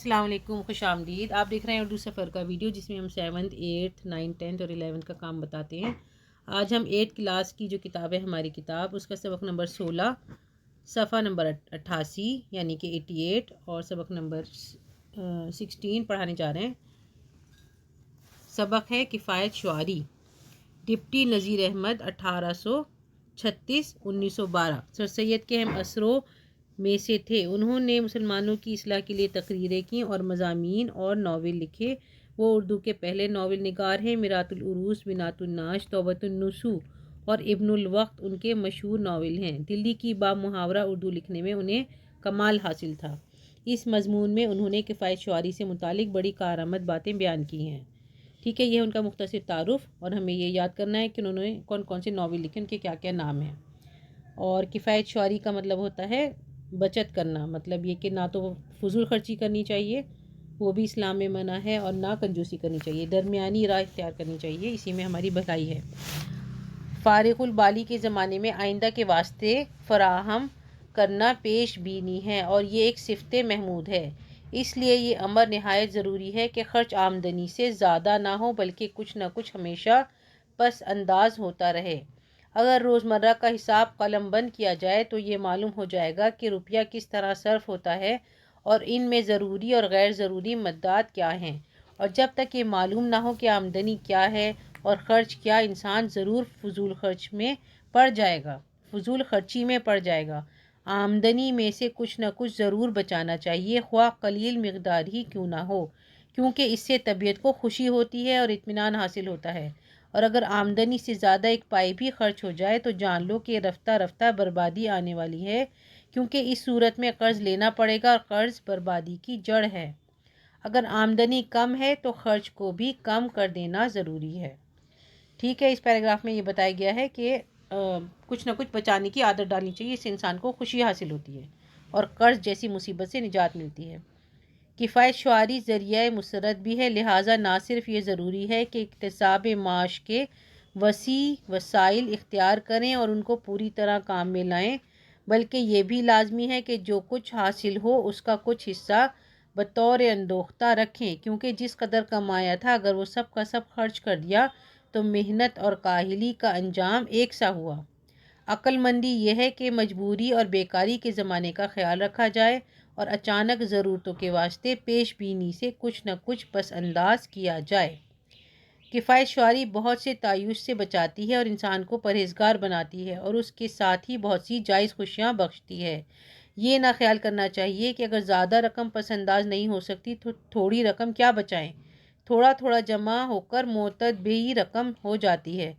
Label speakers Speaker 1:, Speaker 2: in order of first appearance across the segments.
Speaker 1: السلام علیکم، خوش آمدید۔ آپ دیکھ رہے ہیں اردو سفر کا ویڈیو جس میں ہم 7th 8th 9th 10th اور 11th کا کام بتاتے ہیں۔ آج ہم 8th کلاس کی جو کتاب ہے ہماری کتاب، اس کا سبق نمبر 16 صفحہ نمبر 88 یعنی کہ 88 اور سبق نمبر 16 پڑھانے جا رہے ہیں۔ سبق ہے کفایت شعاری۔ ڈپٹی نذیر احمد 1836 1912 سر سید کے ہم اسروں میں سے تھے۔ انہوں نے مسلمانوں کی اصلاح کے لیے تقریریں کیں اور مضامین اور ناول لکھے۔ وہ اردو کے پہلے ناول نگار ہیں۔ میرات العروس، بنات الناش، توبۃ النصوح اور ابن الوقت ان کے مشہور ناول ہیں۔ دلی کی با محاورہ اردو لکھنے میں انہیں کمال حاصل تھا۔ اس مضمون میں انہوں نے کفایت شعاری سے متعلق بڑی کارآمد باتیں بیان کی ہیں۔ ٹھیک ہے، یہ ان کا مختصر تعارف، اور ہمیں یہ یاد کرنا ہے کہ انہوں نے کون کون سے ناول لکھے، ان کے کیا کیا نام ہیں۔ اور کفایت شعاری کا مطلب ہوتا ہے بچت کرنا، مطلب یہ کہ نہ تو فضول خرچی کرنی چاہیے، وہ بھی اسلام میں منع ہے، اور نہ کنجوسی کرنی چاہیے، درمیانی راہ اختیار کرنی چاہیے، اسی میں ہماری بھلائی ہے۔ فارغ البالی کے زمانے میں آئندہ کے واسطے فراہم کرنا پیش بینی ہے، اور یہ ایک صفت محمود ہے۔ اس لیے یہ امر نہایت ضروری ہے کہ خرچ آمدنی سے زیادہ نہ ہو، بلکہ کچھ نہ کچھ ہمیشہ پس انداز ہوتا رہے۔ اگر روزمرہ کا حساب قلم بند کیا جائے تو یہ معلوم ہو جائے گا کہ روپیہ کس طرح صرف ہوتا ہے اور ان میں ضروری اور غیر ضروری مدات کیا ہیں۔ اور جب تک یہ معلوم نہ ہو کہ آمدنی کیا ہے اور خرچ کیا، انسان ضرور فضول خرچی میں پڑ جائے گا۔ آمدنی میں سے کچھ نہ کچھ ضرور بچانا چاہیے، خواہ قلیل مقدار ہی کیوں نہ ہو، کیونکہ اس سے طبیعت کو خوشی ہوتی ہے اور اطمینان حاصل ہوتا ہے۔ اور اگر آمدنی سے زیادہ ایک پائی بھی خرچ ہو جائے تو جان لو کہ رفتہ رفتہ بربادی آنے والی ہے، کیونکہ اس صورت میں قرض لینا پڑے گا، اور قرض بربادی کی جڑ ہے۔ اگر آمدنی کم ہے تو خرچ کو بھی کم کر دینا ضروری ہے۔ ٹھیک ہے، اس پیراگراف میں یہ بتایا گیا ہے کہ کچھ نہ کچھ بچانے کی عادت ڈالنی چاہیے، اس سے انسان کو خوشی حاصل ہوتی ہے اور قرض جیسی مصیبت سے نجات ملتی ہے۔ کفایت شعاری ذریعہ مسرت بھی ہے، لہٰذا نہ صرف یہ ضروری ہے کہ اکتساب معاش کے وسیع وسائل اختیار کریں اور ان کو پوری طرح کام میں لائیں، بلکہ یہ بھی لازمی ہے کہ جو کچھ حاصل ہو اس کا کچھ حصہ بطور اندوختہ رکھیں، کیونکہ جس قدر کمایا تھا اگر وہ سب کا سب خرچ کر دیا تو محنت اور کاہلی کا انجام ایک سا ہوا۔ عقل مندی یہ ہے کہ مجبوری اور بیکاری کے زمانے کا خیال رکھا جائے اور اچانک ضرورتوں کے واسطے پیش بینی سے کچھ نہ کچھ پس انداز کیا جائے۔ کفایت شعاری بہت سے تعیش سے بچاتی ہے اور انسان کو پرہیزگار بناتی ہے، اور اس کے ساتھ ہی بہت سی جائز خوشیاں بخشتی ہے۔ یہ نہ خیال کرنا چاہیے کہ اگر زیادہ رقم پس انداز نہیں ہو سکتی تو تھوڑی رقم کیا بچائیں، تھوڑا تھوڑا جمع ہو کر معتدل رقم ہو جاتی ہے،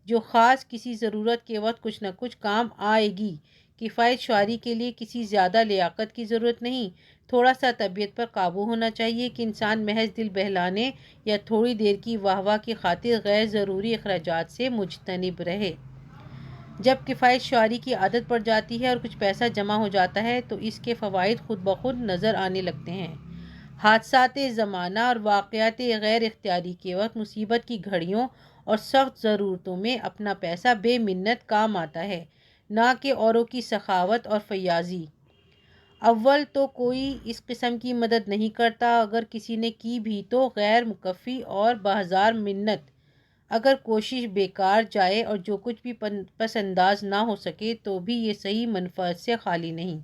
Speaker 1: جو خاص کسی ضرورت کے وقت کچھ نہ کچھ کام آئے گی۔ کفایت شعاری کے لیے کسی زیادہ لیاقت کی ضرورت نہیں، تھوڑا سا طبیعت پر قابو ہونا چاہیے کہ انسان محض دل بہلانے یا تھوڑی دیر کی واہ واہ کی خاطر غیر ضروری اخراجات سے مجتنب رہے۔ جب کفایت شعاری کی عادت پڑ جاتی ہے اور کچھ پیسہ جمع ہو جاتا ہے تو اس کے فوائد خود بخود نظر آنے لگتے ہیں۔ حادثات زمانہ اور واقعات غیر اختیاری کے وقت، مصیبت کی گھڑیوں اور سخت ضرورتوں میں اپنا پیسہ بے منت کام آتا ہے، نہ کہ اوروں کی سخاوت اور فیاضی۔ اول تو کوئی اس قسم کی مدد نہیں کرتا، اگر کسی نے کی بھی تو غیر مکفی اور بہزار منت۔ اگر کوشش بیکار جائے اور جو کچھ بھی پس انداز نہ ہو سکے تو بھی یہ صحیح منفعت سے خالی نہیں۔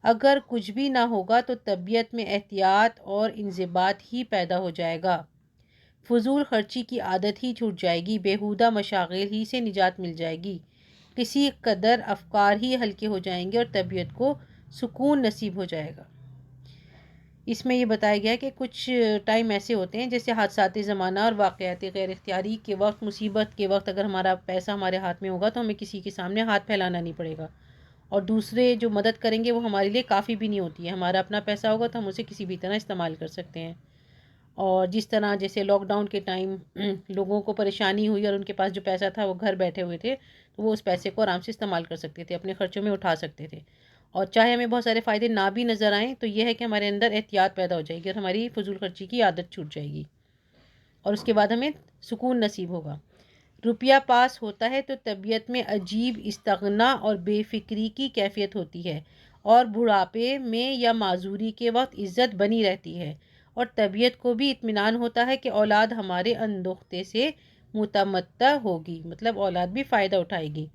Speaker 1: اگر کچھ بھی نہ ہوگا تو طبیعت میں احتیاط اور انضباط ہی پیدا ہو جائے گا، فضول خرچی کی عادت ہی چھوٹ جائے گی، بیہودہ مشاغل ہی سے نجات مل جائے گی، کسی قدر افکار ہی ہلکے ہو جائیں گے اور طبیعت کو سکون نصیب ہو جائے گا۔ اس میں یہ بتایا گیا ہے کہ کچھ ٹائم ایسے ہوتے ہیں جیسے حادثات زمانہ اور واقعات غیر اختیاری کے وقت، مصیبت کے وقت اگر ہمارا پیسہ ہمارے ہاتھ میں ہوگا تو ہمیں کسی کے سامنے ہاتھ پھیلانا نہیں پڑے گا، اور دوسرے جو مدد کریں گے وہ ہمارے لیے کافی بھی نہیں ہوتی ہے۔ ہمارا اپنا پیسہ ہوگا تو ہم اسے کسی بھی طرح استعمال کر سکتے ہیں، اور جس طرح جیسے لاک ڈاؤن کے ٹائم لوگوں کو پریشانی ہوئی اور ان کے پاس جو پیسہ تھا وہ گھر بیٹھے ہوئے تھے تو وہ اس پیسے کو آرام سے استعمال کر سکتے تھے، اپنے خرچوں میں اٹھا سکتے تھے، اور چاہے ہمیں بہت سارے فائدے نہ بھی نظر آئیں تو یہ ہے کہ ہمارے اندر احتیاط پیدا ہو جائے گی اور ہماری فضول خرچی کی عادت چھوٹ جائے گی، اور اس کے بعد ہمیں سکون نصیب ہوگا۔ روپیہ پاس ہوتا ہے تو طبیعت میں عجیب استغنا اور بے فکری کی کیفیت ہوتی ہے، اور بڑھاپے میں یا معذوری کے وقت عزت بنی رہتی ہے، اور طبیعت کو بھی اطمینان ہوتا ہے کہ اولاد ہمارے اندوختے سے متمتع ہوگی، مطلب اولاد بھی فائدہ اٹھائے گی۔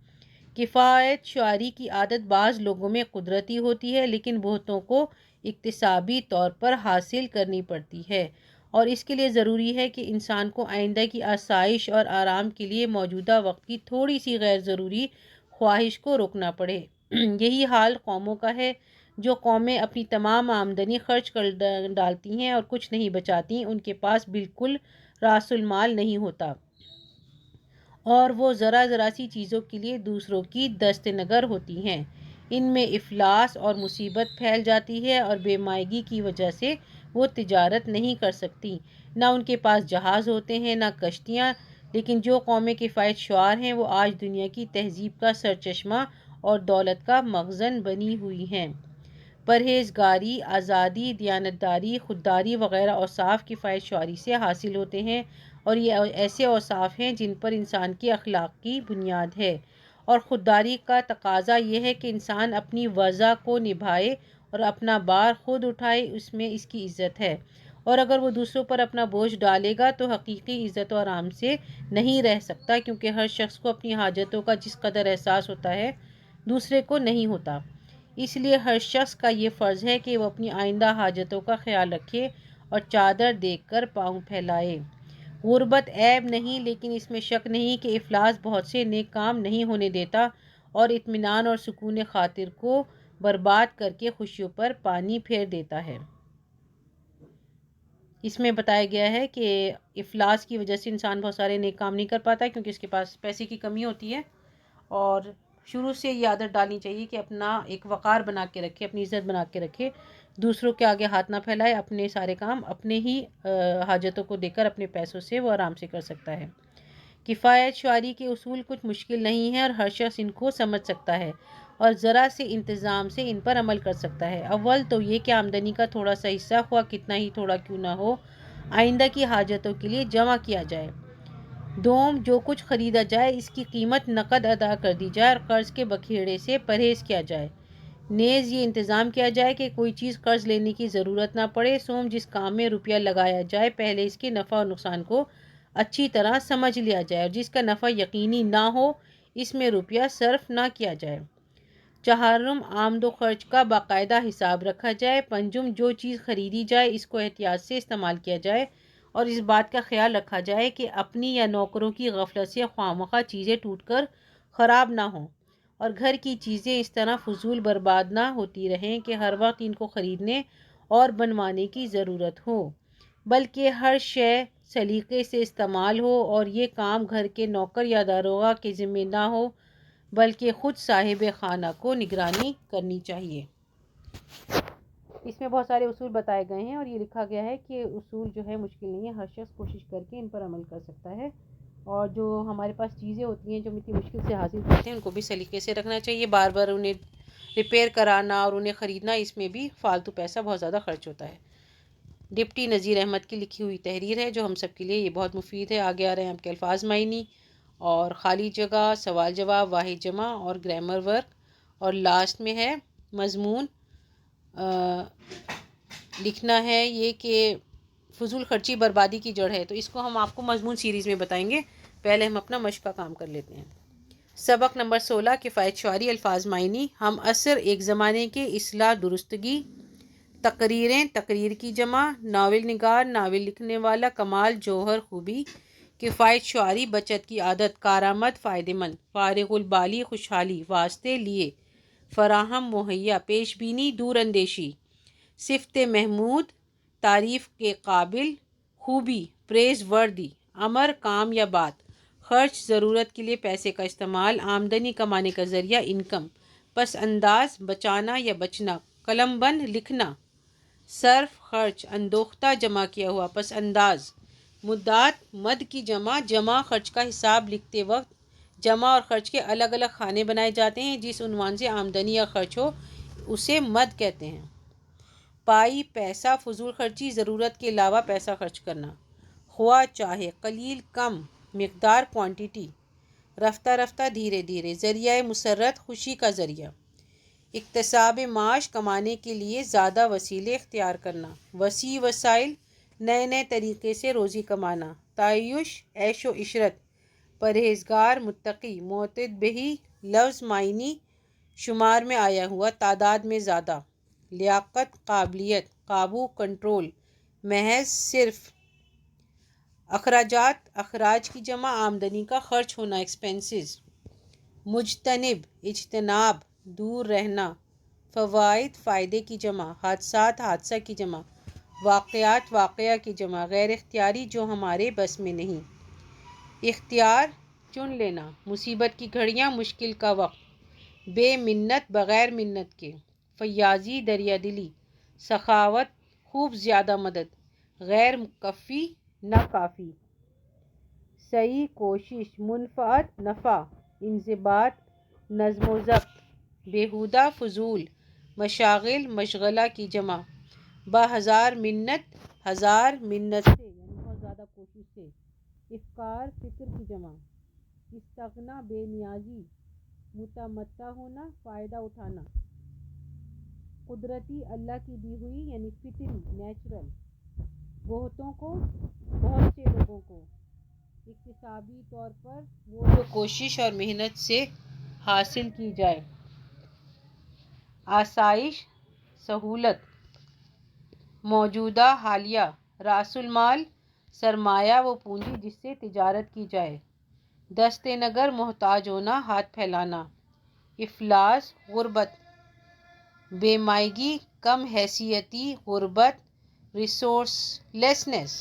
Speaker 1: کفایت شعاری کی عادت بعض لوگوں میں قدرتی ہوتی ہے، لیکن بہتوں کو اکتسابی طور پر حاصل کرنی پڑتی ہے، اور اس کے لیے ضروری ہے کہ انسان کو آئندہ کی آسائش اور آرام کے لیے موجودہ وقت کی تھوڑی سی غیر ضروری خواہش کو روکنا پڑے۔ یہی حال قوموں کا ہے۔ جو قومیں اپنی تمام آمدنی خرچ کر ڈالتی ہیں اور کچھ نہیں بچاتی، ان کے پاس بالکل راس المال نہیں ہوتا، اور وہ ذرا ذرا سی چیزوں کے لیے دوسروں کی دست نگر ہوتی ہیں۔ ان میں افلاس اور مصیبت پھیل جاتی ہے، اور بے مائگی کی وجہ سے وہ تجارت نہیں کر سکتی۔ نہ ان کے پاس جہاز ہوتے ہیں، نہ کشتیاں، لیکن جو قومیں کفایت شعار ہیں وہ آج دنیا کی تہذیب کا سرچشمہ اور دولت کا مخزن بنی ہوئی ہیں۔ پرہیزگاری، آزادی، دیانتداری، خودداری وغیرہ اوصاف کفایت شعاری سے حاصل ہوتے ہیں، اور یہ ایسے اوصاف ہیں جن پر انسان کی اخلاق کی بنیاد ہے۔ اور خودداری کا تقاضا یہ ہے کہ انسان اپنی وضع کو نبھائے اور اپنا بار خود اٹھائے، اس میں اس کی عزت ہے، اور اگر وہ دوسروں پر اپنا بوجھ ڈالے گا تو حقیقی عزت و آرام سے نہیں رہ سکتا، کیونکہ ہر شخص کو اپنی حاجتوں کا جس قدر احساس ہوتا ہے دوسرے کو نہیں ہوتا۔ اس لیے ہر شخص کا یہ فرض ہے کہ وہ اپنی آئندہ حاجتوں کا خیال رکھے اور چادر دیکھ کر پاؤں پھیلائے۔ غربت عیب نہیں، لیکن اس میں شک نہیں کہ افلاس بہت سے نیک کام نہیں ہونے دیتا، اور اطمینان اور سکون خاطر کو برباد کر کے خوشیوں پر پانی پھیر دیتا ہے۔ اس میں بتایا گیا ہے کہ افلاس کی وجہ سے انسان بہت سارے نیک کام نہیں کر پاتا کیونکہ اس کے پاس پیسے کی کمی ہوتی ہے، اور شروع سے یہ عادت ڈالنی چاہیے کہ اپنا ایک وقار بنا کے رکھے، اپنی عزت بنا کے رکھے، دوسروں کے آگے ہاتھ نہ پھیلائے، اپنے سارے کام اپنے ہی حاجتوں کو دے کر اپنے پیسوں سے وہ آرام سے کر سکتا ہے۔ کفایت شعاری کے اصول کچھ مشکل نہیں ہیں اور ہر شخص ان کو سمجھ سکتا ہے اور ذرا سے انتظام سے ان پر عمل کر سکتا ہے۔ اول تو یہ کہ آمدنی کا تھوڑا سا حصہ، خواہ کتنا ہی تھوڑا کیوں نہ ہو، آئندہ کی حاجتوں کے لیے جمع کیا جائے۔ دوم، جو کچھ خریدا جائے اس کی قیمت نقد ادا کر دی جائے اور قرض کے بکھیڑے سے پرہیز کیا جائے۔ نیز یہ انتظام کیا جائے کہ کوئی چیز قرض لینے کی ضرورت نہ پڑے۔ سوم، جس کام میں روپیہ لگایا جائے پہلے اس کے نفع اور نقصان کو اچھی طرح سمجھ لیا جائے، اور جس کا نفع یقینی نہ ہو اس میں روپیہ صرف نہ کیا جائے۔ چہارم، آمد و خرچ کا باقاعدہ حساب رکھا جائے۔ پنجم، جو چیز خریدی جائے اس کو احتیاط سے استعمال کیا جائے اور اس بات کا خیال رکھا جائے کہ اپنی یا نوکروں کی غفلت سے خواہ مخواہ چیزیں ٹوٹ کر خراب نہ ہوں، اور گھر کی چیزیں اس طرح فضول برباد نہ ہوتی رہیں کہ ہر وقت ان کو خریدنے اور بنوانے کی ضرورت ہو، بلکہ ہر شے سلیقے سے استعمال ہو، اور یہ کام گھر کے نوکر یا داروغہ کے ذمہ نہ ہو بلکہ خود صاحب خانہ کو نگرانی کرنی چاہیے۔ اس میں بہت سارے اصول بتائے گئے ہیں اور یہ لکھا گیا ہے کہ اصول جو ہے مشکل نہیں ہے، ہر شخص کوشش کر کے ان پر عمل کر سکتا ہے، اور جو ہمارے پاس چیزیں ہوتی ہیں جو ہم اتنی مشکل سے حاصل کرتے ہیں ان کو بھی سلیقے سے رکھنا چاہیے۔ بار بار انہیں ریپیئر کرانا اور انہیں خریدنا، اس میں بھی فالتو پیسہ بہت زیادہ خرچ ہوتا ہے۔ ڈپٹی نذیر احمد کی لکھی ہوئی تحریر ہے جو ہم سب کے لیے یہ بہت مفید ہے۔ آگے آ رہے ہیں آپ کے الفاظ معنی اور خالی جگہ، سوال جواب، واحد جمع اور گرامر ورک، اور لاسٹ میں ہے مضمون۔ لکھنا ہے یہ کہ فضول خرچی بربادی کی جڑ ہے، تو اس کو ہم آپ کو مضمون سیریز میں بتائیں گے، پہلے ہم اپنا مشق کا کام کر لیتے ہیں۔ سبق نمبر 16، کفایت شعاری، الفاظ معنی۔ ہم عصر، ایک زمانے کے، اصلاح درستگی۔ تقریریں، تقریر کی جمع۔ ناول نگار، ناول لکھنے والا، کمال، جوہر، خوبی۔ کفایت شعاری، بچت کی عادت، کارآمد، فائدہ مند۔ فارغ البالی، خوشحالی، واسطے، لیے۔ فراہم، مہیا، پیش بینی، دور اندیشی۔ صفت محمود، تعریف کے قابل، خوبی، پریز وردی۔ امر، کام یا بات۔ خرچ، ضرورت کے لیے پیسے کا استعمال۔ آمدنی کمانے کا ذریعہ، انکم۔ پس انداز، بچانا یا بچنا۔ قلم بند، لکھنا۔ صرف، خرچ، اندوختہ جمع کیا ہوا، پس انداز۔ مدات، مد کی جمع، جمع خرچ کا حساب لکھتے وقت جمع اور خرچ کے الگ الگ خانے بنائے جاتے ہیں، جس عنوان سے آمدنی یا خرچ ہو اسے مد کہتے ہیں۔ پائی، پیسہ، فضول خرچی، ضرورت کے علاوہ پیسہ خرچ کرنا۔ خواہ، چاہے، قلیل، کم، مقدار، کوانٹیٹی۔ رفتہ رفتہ، دھیرے دھیرے۔ ذریعہ مسرت، خوشی کا ذریعہ۔ اکتساب معاش کمانے کے لیے زیادہ وسیلے اختیار کرنا، وسیع وسائل، نئے نئے طریقے سے روزی کمانا، تعیش، عیش و عشرت، پرہیزگار، متقی، معتد بہی، لفظ معنی شمار میں آیا ہوا، تعداد میں زیادہ، لیاقت، قابلیت، قابو، کنٹرول، محض، صرف، اخراجات، اخراج کی جمع آمدنی کا خرچ ہونا، ایکسپینسز، مجتنب، اجتناب، دور رہنا، فوائد، فائدے کی جمع، حادثات، حادثہ کی جمع، واقعات، واقعہ کی جمع، غیر اختیاری، جو ہمارے بس میں نہیں، اختیار، چن لینا، مصیبت کی گھڑیاں، مشکل کا وقت، بے منت، بغیر منت کے، فیاضی، دریا دلی، سخاوت، خوب زیادہ مدد، غیر مکفی، ناکافی، سعی، کوشش، منفعت، نفع، انضباط، نظم و ضبط، بیہودہ، فضول، مشاغل، مشغلہ کی جمع، بہزار منت، ہزار منت سے یعنی بہت زیادہ کوشش سے، افکار، فکر کی جمع، استغنا، بے نیازی، متمتع ہونا، فائدہ اٹھانا، قدرتی، اللہ کی دی ہوئی یعنی فطری، نیچرل، بہتوں کو، بہت سے لوگوں کو، اکتسابی طور پر وہ جو کوشش اور محنت سے حاصل کی جائے، آسائش، سہولت، موجودہ، حالیہ، راس المال، سرمایہ، وہ پونجی جس سے تجارت کی جائے، دست نگر، محتاج ہونا، ہاتھ پھیلانا، افلاس، غربت، بے مائگی، کم حیثیتی، غربت، ریسورس لیسنس،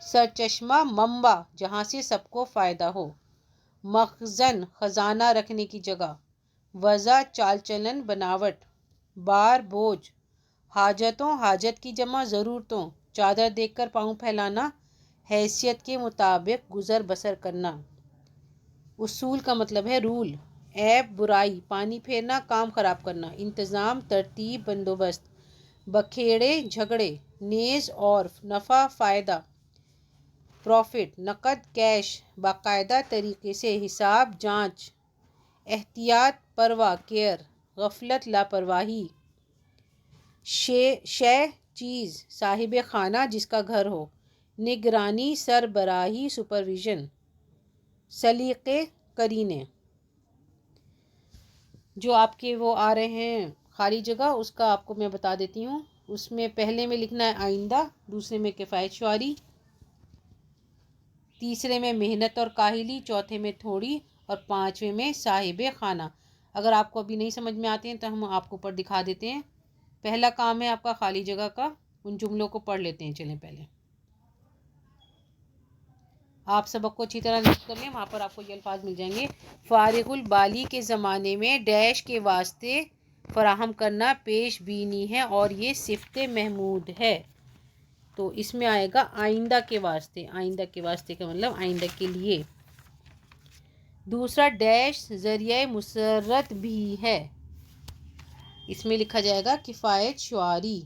Speaker 1: سرچشمہ، منبع جہاں سے سب کو فائدہ ہو، مخزن، خزانہ رکھنے کی جگہ، وضع، چال چلن، بناوٹ، بار، بوجھ، حاجتوں، حاجت کی جمع، ضرورتوں، چادر دیکھ کر پاؤں پھیلانا، حیثیت کے مطابق گزر بسر کرنا، اصول کا مطلب ہے رول، عیب، برائی، پانی پھیرنا، کام خراب کرنا، انتظام، ترتیب، بندوبست، بکھیڑے، جھگڑے، نیز، عرف، نفع، فائدہ، پروفٹ، نقد، کیش، باقاعدہ طریقے سے، حساب، جانچ، احتیاط، پرواہ، کیئر، غفلت، لاپرواہی، شے، چیز، صاحب خانہ جس کا گھر ہو، نگرانی، سربراہی، سپرویژن، سلیقے، کرینے، جو آپ کے وہ آ رہے ہیں خالی جگہ اس کا آپ کو میں بتا دیتی ہوں، اس میں پہلے میں لکھنا ہے آئندہ، دوسرے میں کفایت شعاری، تیسرے میں محنت اور کاہلی، چوتھے میں تھوڑی، اور پانچویں میں صاحب خانہ۔ اگر آپ کو ابھی نہیں سمجھ میں آتے ہیں تو ہم آپ کو اوپر دکھا دیتے ہیں۔ پہلا کام ہے آپ کا خالی جگہ کا، ان جملوں کو پڑھ لیتے ہیں، چلیں پہلے آپ سبق کو اچھی طرح نوٹ کر لیں، وہاں پر آپ کو یہ الفاظ مل جائیں گے۔ فارغ البالی کے زمانے میں ڈیش کے واسطے فراہم کرنا پیش بینی ہے اور یہ صفت محمود ہے، تو اس میں آئے گا آئندہ کے واسطے، آئندہ کے واسطے کا مطلب آئندہ کے لیے۔ دوسرا ڈیش ذریعہ مسرت بھی ہے، اس میں لکھا جائے گا کفایت شعاری،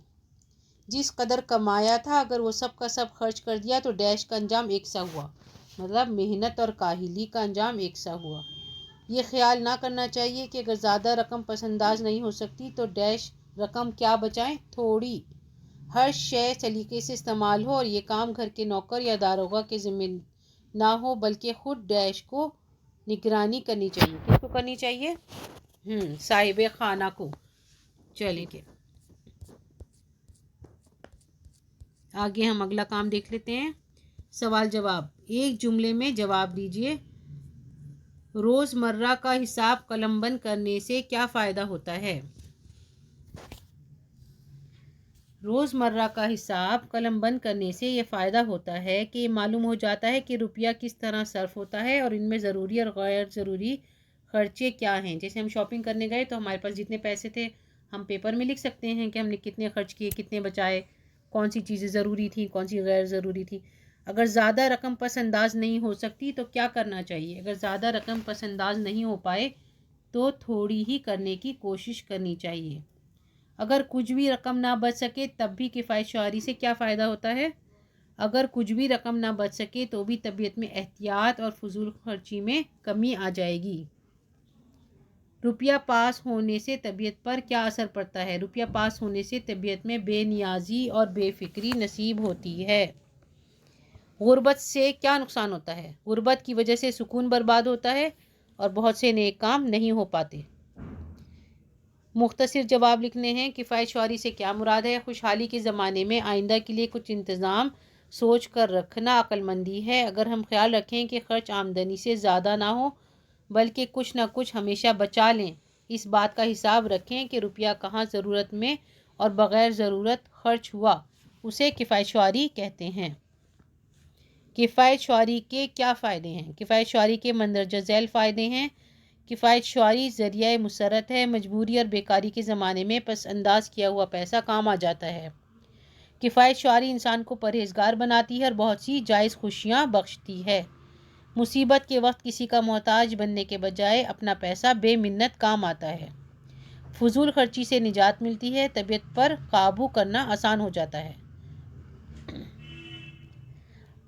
Speaker 1: جس قدر کمایا تھا اگر وہ سب کا سب خرچ کر دیا تو ڈیش کا انجام ایک سا ہوا، مطلب محنت اور کاہلی کا انجام ایک سا ہوا۔ یہ خیال نہ کرنا چاہیے کہ اگر زیادہ رقم پس انداز نہیں ہو سکتی تو ڈیش رقم کیا بچائیں، تھوڑی، ہر شے سلیقے سے استعمال ہو اور یہ کام گھر کے نوکر یا داروغہ کے ذمہ نہ ہو بلکہ خود ڈیش کو نگرانی کرنی چاہیے۔ کس کو کرنی چاہیے؟ صاحب خانہ کو۔ چلیں کہ آگے ہم اگلا کام دیکھ لیتے ہیں، سوال جواب۔ ایک جملے میں جواب دیجیے، روز مرہ کا حساب قلم بند کرنے سے کیا فائدہ ہوتا ہے؟ روز مرہ کا حساب قلم بند کرنے سے یہ فائدہ ہوتا ہے کہ معلوم ہو جاتا ہے کہ روپیہ کس طرح صرف ہوتا ہے اور ان میں ضروری اور غیر ضروری خرچے کیا ہیں۔ جیسے ہم شاپنگ کرنے گئے تو ہمارے پاس جتنے پیسے تھے ہم پیپر میں لکھ سکتے ہیں کہ ہم نے کتنے خرچ کیے، کتنے بچائے، کون سی چیزیں ضروری تھیں، کون سی غیر ضروری تھی۔ اگر زیادہ رقم پس انداز نہیں ہو سکتی تو کیا کرنا چاہیے؟ اگر زیادہ رقم پس انداز نہیں ہو پائے تو تھوڑی ہی کرنے کی کوشش کرنی چاہیے۔ اگر کچھ بھی رقم نہ بچ سکے تب بھی کفایت شعاری سے کیا فائدہ ہوتا ہے؟ اگر کچھ بھی رقم نہ بچ سکے تو بھی طبیعت میں احتیاط اور فضول خرچی میں کمی آ جائے گی۔ روپیہ پاس ہونے سے طبیعت پر کیا اثر پڑتا ہے؟ روپیہ پاس ہونے سے طبیعت میں بے نیازی اور بے فکری نصیب ہوتی ہے۔ غربت سے کیا نقصان ہوتا ہے؟ غربت کی وجہ سے سکون برباد ہوتا ہے اور بہت سے نیک کام نہیں ہو پاتے۔ مختصر جواب لکھنے ہیں۔ کفایت شعاری سے کیا مراد ہے؟ خوشحالی کے زمانے میں آئندہ کے لیے کچھ انتظام سوچ کر رکھنا عقل مندی ہے۔ اگر ہم خیال رکھیں کہ خرچ آمدنی سے زیادہ نہ ہو بلکہ کچھ نہ کچھ ہمیشہ بچا لیں، اس بات کا حساب رکھیں کہ روپیہ کہاں ضرورت میں اور بغیر ضرورت خرچ ہوا، اسے کفایت شعاری کہتے ہیں۔ کفایت شعاری کے کیا فائدے ہیں؟ کفایت شعاری کے مندرجہ ذیل فائدے ہیں۔ کفایت شعاری ذریعہ مسرت ہے۔ مجبوری اور بیکاری کے زمانے میں پس انداز کیا ہوا پیسہ کام آ جاتا ہے۔ کفایت شعاری انسان کو پرہیزگار بناتی ہے اور بہت سی جائز خوشیاں بخشتی ہے۔ مصیبت کے وقت کسی کا محتاج بننے کے بجائے اپنا پیسہ بے منت کام آتا ہے۔ فضول خرچی سے نجات ملتی ہے۔ طبیعت پر قابو کرنا آسان ہو جاتا ہے۔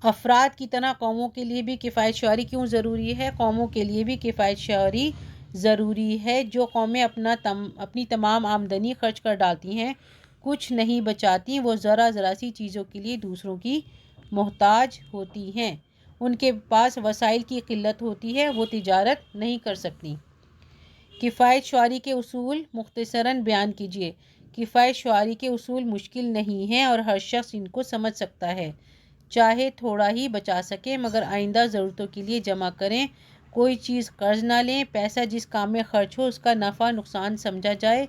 Speaker 1: افراد کی طرح قوموں کے لیے بھی کفایت شعاری کیوں ضروری ہے؟ قوموں کے لیے بھی کفایت شعاری ضروری ہے۔ جو قومیں اپنی تمام آمدنی خرچ کر ڈالتی ہیں، کچھ نہیں بچاتی، وہ ذرا سی چیزوں کے لیے دوسروں کی محتاج ہوتی ہیں۔ ان کے پاس وسائل کی قلت ہوتی ہے، وہ تجارت نہیں کر سکتی۔ کفایت شعاری کے اصول مختصراً بیان کیجیے۔ کفایت شعاری کے اصول مشکل نہیں ہیں اور ہر شخص ان کو سمجھ سکتا ہے۔ چاہے تھوڑا ہی بچا سکیں مگر آئندہ ضرورتوں کے لیے جمع کریں۔ کوئی چیز قرض نہ لیں۔ پیسہ جس کام میں خرچ ہو اس کا نفع نقصان سمجھا جائے۔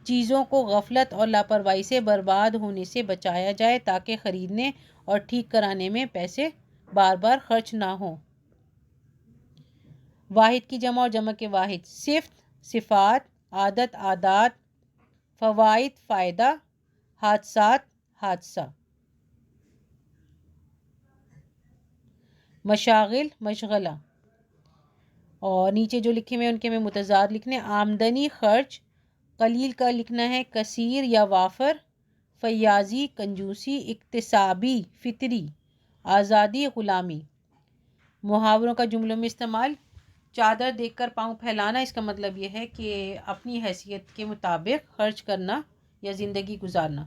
Speaker 1: چیزوں کو غفلت اور لاپرواہی سے برباد ہونے سے بچایا جائے تاکہ خریدنے اور ٹھیک کرانے میں پیسے بار بار خرچ نہ ہوں۔ واحد کی جمع اور جمع کے واحد: صفت صفات، عادت عادات، فوائد فائدہ، حادثات حادثہ، مشاغل مشغلہ۔ اور نیچے جو لکھے ہوئے ہیں ان کے میں متضاد لکھنے۔ آمدنی خرچ، قلیل کا لکھنا ہے کثیر یا وافر، فیاضی کنجوسی، اکتسابی فطری، آزادی غلامی۔ محاوروں کا جملوں میں استعمال: چادر دیکھ کر پاؤں پھیلانا، اس کا مطلب یہ ہے کہ اپنی حیثیت کے مطابق خرچ کرنا یا زندگی گزارنا۔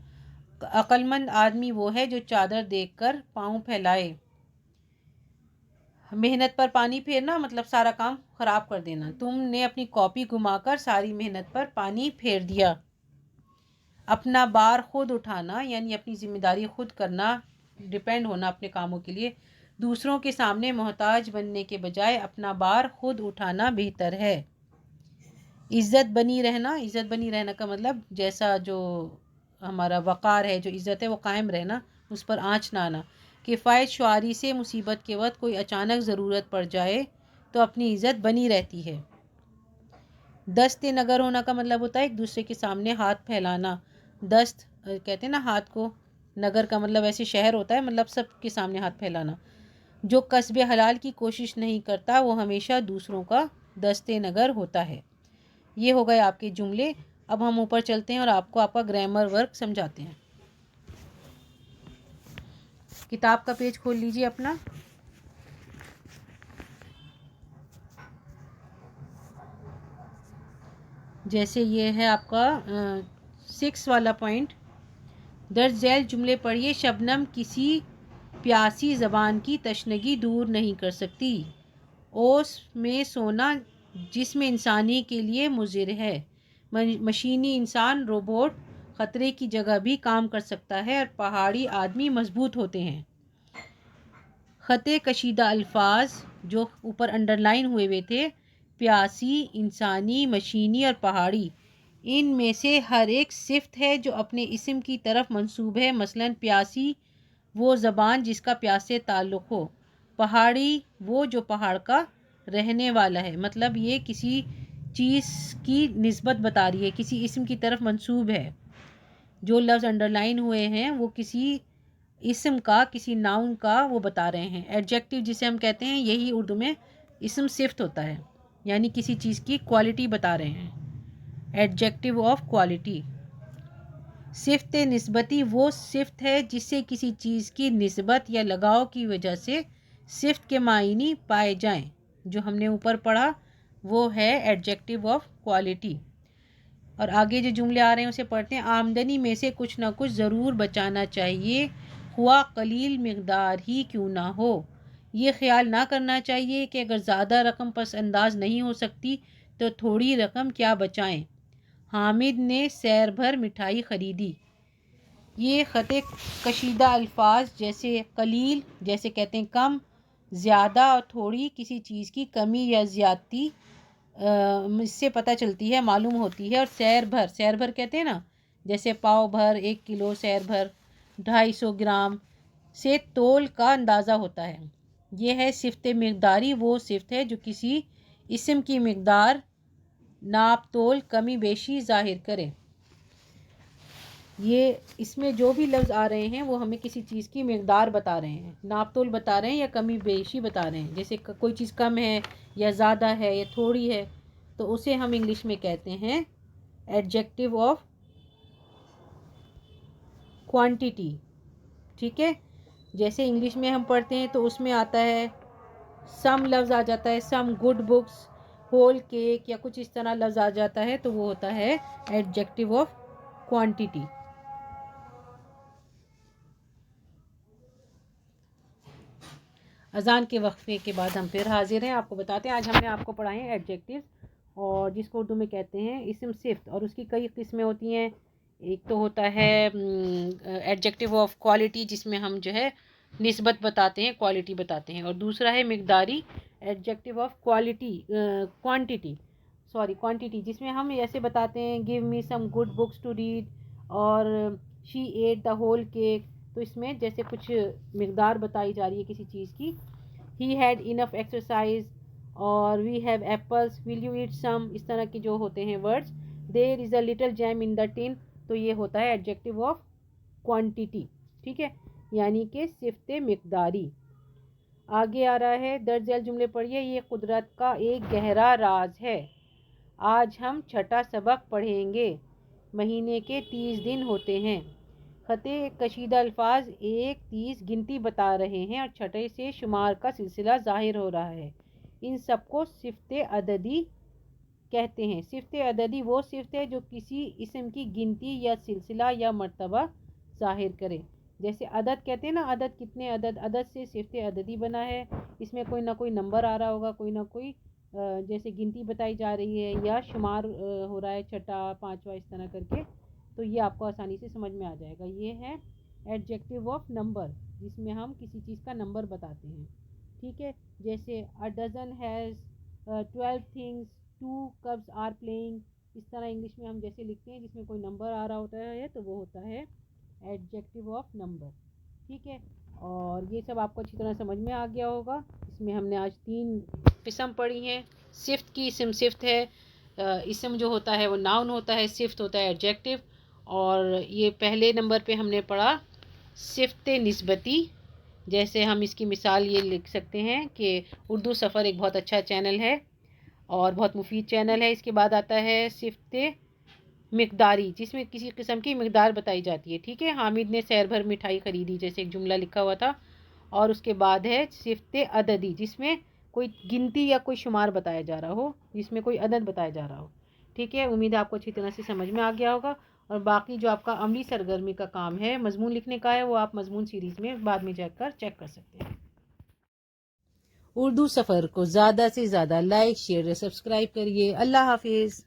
Speaker 1: عقل مند آدمی وہ ہے جو چادر دیکھ کر پاؤں پھیلائے۔ محنت پر پانی پھیرنا مطلب سارا کام خراب کر دینا۔ تم نے اپنی کاپی گھما کر ساری محنت پر پانی پھیر دیا۔ اپنا بار خود اٹھانا یعنی اپنی ذمہ داری خود کرنا، ڈیپینڈ ہونا اپنے کاموں کے لیے۔ دوسروں کے سامنے محتاج بننے کے بجائے اپنا بار خود اٹھانا بہتر ہے۔ عزت بنی رہنا، عزت بنی رہنا کا مطلب جیسا جو ہمارا وقار ہے، جو عزت ہے وہ قائم رہنا، اس پر آنچ نہ آنا۔ کفایت شعاری سے مصیبت کے وقت کوئی اچانک ضرورت پڑ جائے تو اپنی عزت بنی رہتی ہے۔ دست نگر ہونا کا مطلب ہوتا ہے ایک دوسرے کے سامنے ہاتھ پھیلانا۔ دست کہتے ہیں نا ہاتھ کو، نگر کا مطلب ایسے شہر ہوتا ہے، مطلب سب کے سامنے ہاتھ پھیلانا۔ جو کسب حلال کی کوشش نہیں کرتا وہ ہمیشہ دوسروں کا دست نگر ہوتا ہے۔ یہ ہو گئے آپ کے جملے۔ اب ہم اوپر چلتے ہیں اور آپ کو آپ کا گرامر ورک سمجھاتے ہیں۔ کتاب کا پیج کھول لیجیے اپنا۔ جیسے یہ ہے آپ کا 6 والا پوائنٹ، درج ذیل جملے پڑھیے۔ شبنم کسی پیاسی زبان کی تشنگی دور نہیں کر سکتی۔ اوس میں سونا جسم انسانی کے لیے مضر ہے۔ مشینی انسان روبوٹ خطرے کی جگہ بھی کام کر سکتا ہے اور پہاڑی آدمی مضبوط ہوتے ہیں۔ خط کشیدہ الفاظ جو اوپر انڈر لائن ہوئے تھے، پیاسی، انسانی، مشینی اور پہاڑی، ان میں سے ہر ایک صفت ہے جو اپنے اسم کی طرف منسوب ہے۔ مثلاً پیاسی وہ زبان جس کا پیاس سے تعلق ہو، پہاڑی وہ جو پہاڑ کا رہنے والا ہے۔ مطلب یہ کسی چیز کی نسبت بتا رہی ہے، کسی اسم کی طرف منسوب ہے۔ جو لفظ انڈر لائن ہوئے ہیں وہ کسی اسم کا، کسی ناؤن کا وہ بتا رہے ہیں۔ ایڈجیکٹو جسے ہم کہتے ہیں، یہی اردو میں اسم صفت ہوتا ہے، یعنی کسی چیز کی کوالٹی بتا رہے ہیں۔ Adjective of quality. صفت نسبتی وہ صفت ہے جس سے کسی چیز کی نسبت یا لگاؤ کی وجہ سے صفت کے معنی پائے جائیں۔ جو ہم نے اوپر پڑھا وہ ہے ایڈجیکٹو آف کوالٹی۔ اور آگے جو جملے آ رہے ہیں اسے پڑھتے ہیں۔ آمدنی میں سے کچھ نہ کچھ ضرور بچانا چاہیے، خواہ قلیل مقدار ہی کیوں نہ ہو۔ یہ خیال نہ کرنا چاہیے کہ اگر زیادہ رقم پس انداز نہیں ہو سکتی تو تھوڑی رقم کیا بچائیں۔ حامد نے سیر بھر مٹھائی خریدی۔ یہ خط کشیدہ الفاظ جیسے قلیل جیسے کہتے ہیں کم، زیادہ اور تھوڑی کسی چیز کی کمی یا زیادتی اس سے پتہ چلتی ہے، معلوم ہوتی ہے۔ اور سیر بھر کہتے ہیں نا، جیسے پاؤ بھر، 1 کلو سیر بھر، 250 گرام سے تول کا اندازہ ہوتا ہے۔ یہ ہے صفت مقداری، وہ صفت ہے جو کسی اسم کی مقدار، ناپ تول، کمی بیشی ظاہر کرے۔ یہ اس میں جو بھی لفظ آ رہے ہیں وہ ہمیں کسی چیز کی مقدار بتا رہے ہیں، ناپ تول بتا رہے ہیں یا کمی بیشی بتا رہے ہیں۔ جیسے کوئی چیز کم ہے یا زیادہ ہے یا تھوڑی ہے تو اسے ہم انگلش میں کہتے ہیں ایڈجیکٹو آف کوانٹیٹی، ٹھیک ہے۔ جیسے انگلش میں ہم پڑھتے ہیں تو اس میں آتا ہے سم لفظ آ جاتا ہے، سم گڈ بکس، ہول کیک یا کچھ اس طرح لفظ آ جاتا ہے تو وہ ہوتا ہے ایڈجیکٹو آف کوانٹیٹی۔ اذان کے وقفے کے بعد ہم پھر حاضر ہیں۔ آپ کو بتاتے ہیں آج ہم نے آپ کو پڑھائے ہیں ایڈجیکٹیو، اور جس کو اردو میں کہتے ہیں اسم صفت، اور اس کی کئی قسمیں ہوتی ہیں۔ ایک تو ہوتا ہے ایڈجیکٹیو آف کوالٹی جس میں ہم جو ہے نسبت بتاتے ہیں، کوالٹی بتاتے ہیں، اور دوسرا ہے مقداری ایڈجیکٹیو آف کوانٹیٹی جس میں ہم ایسے بتاتے ہیں give me some good books to read اور she ate the whole cake, تو اس میں جیسے کچھ مقدار بتائی جا رہی ہے کسی چیز کی۔ ہی ہیڈ انف ایکسرسائز اور we have apples, will you eat some, اس طرح کے جو ہوتے ہیں words. There is a little jam in the tin, تو یہ ہوتا ہے ایڈجیکٹیو آف کوانٹیٹی، ٹھیک ہے، یعنی کہ صفت مقداری۔ آگے آ رہا ہے درج ذیل جملے پڑھیے۔ یہ قدرت کا ایک گہرا راز ہے۔ آج ہم چھٹا سبق پڑھیں گے۔ مہینے کے 30 دن ہوتے ہیں۔ خط کشیدہ الفاظ 1 30 گنتی بتا رہے ہیں اور چھٹے سے شمار کا سلسلہ ظاہر ہو رہا ہے۔ ان سب کو صفت عددی کہتے ہیں۔ صفت عددی وہ صفت ہے جو کسی اسم کی گنتی یا سلسلہ یا مرتبہ ظاہر کرے۔ جیسے عدد کہتے ہیں نا، عدد کتنے عدد، عدد سے صفت عددی بنا ہے۔ اس میں کوئی نہ کوئی نمبر آ رہا ہوگا، کوئی نہ کوئی جیسے گنتی بتائی جا رہی ہے یا شمار ہو رہا ہے، چھٹا پانچواں اس طرح کر کے، تو یہ آپ کو آسانی سے سمجھ میں آ جائے گا۔ یہ ہے ایڈجیکٹیو آف نمبر جس میں ہم کسی چیز کا نمبر بتاتے ہیں، ٹھیک ہے۔ جیسے a dozen has 12 things, 2 cubs are playing، اس طرح انگلش میں ہم جیسے لکھتے ہیں جس میں کوئی نمبر آ رہا ہوتا ہے تو وہ ہوتا ہے ایڈجیکٹیو آف نمبر، ٹھیک ہے۔ اور یہ سب آپ کو اچھی طرح سمجھ میں آ گیا ہوگا۔ اس میں ہم نے آج 3 قسم پڑھی ہیں۔ صفت کی، اسم صفت ہے، اسم جو ہوتا ہے وہ ناؤن ہوتا ہے، صفت ہوتا ہے ایڈجیکٹیو۔ اور یہ پہلے نمبر پہ ہم نے پڑھا صفت نسبتی، جیسے ہم اس کی مثال یہ لکھ سکتے ہیں کہ اردو سفر ایک بہت اچھا چینل ہے اور بہت مفید چینل ہے۔ اس کے بعد آتا ہے صفت مقداری جس میں کسی قسم کی مقدار بتائی جاتی ہے، ٹھیک ہے۔ حامد نے سیر بھر مٹھائی خریدی جیسے ایک جملہ لکھا ہوا تھا۔ اور اس کے بعد ہے صفت عددی جس میں کوئی گنتی یا کوئی شمار بتایا جا رہا ہو، جس میں کوئی عدد بتایا جا رہا ہو، ٹھیک ہے۔ امید ہے آپ کو اچھی طرح سے سمجھ میں آ گیا ہوگا۔ اور باقی جو آپ کا عملی سرگرمی کا کام ہے، مضمون لکھنے کا ہے، وہ آپ مضمون سیریز میں بعد میں جا کر چیک کر سکتے ہیں۔ اردو سفر کو زیادہ سے زیادہ لائک، شیئر اور سبسکرائب کریے۔ اللہ حافظ۔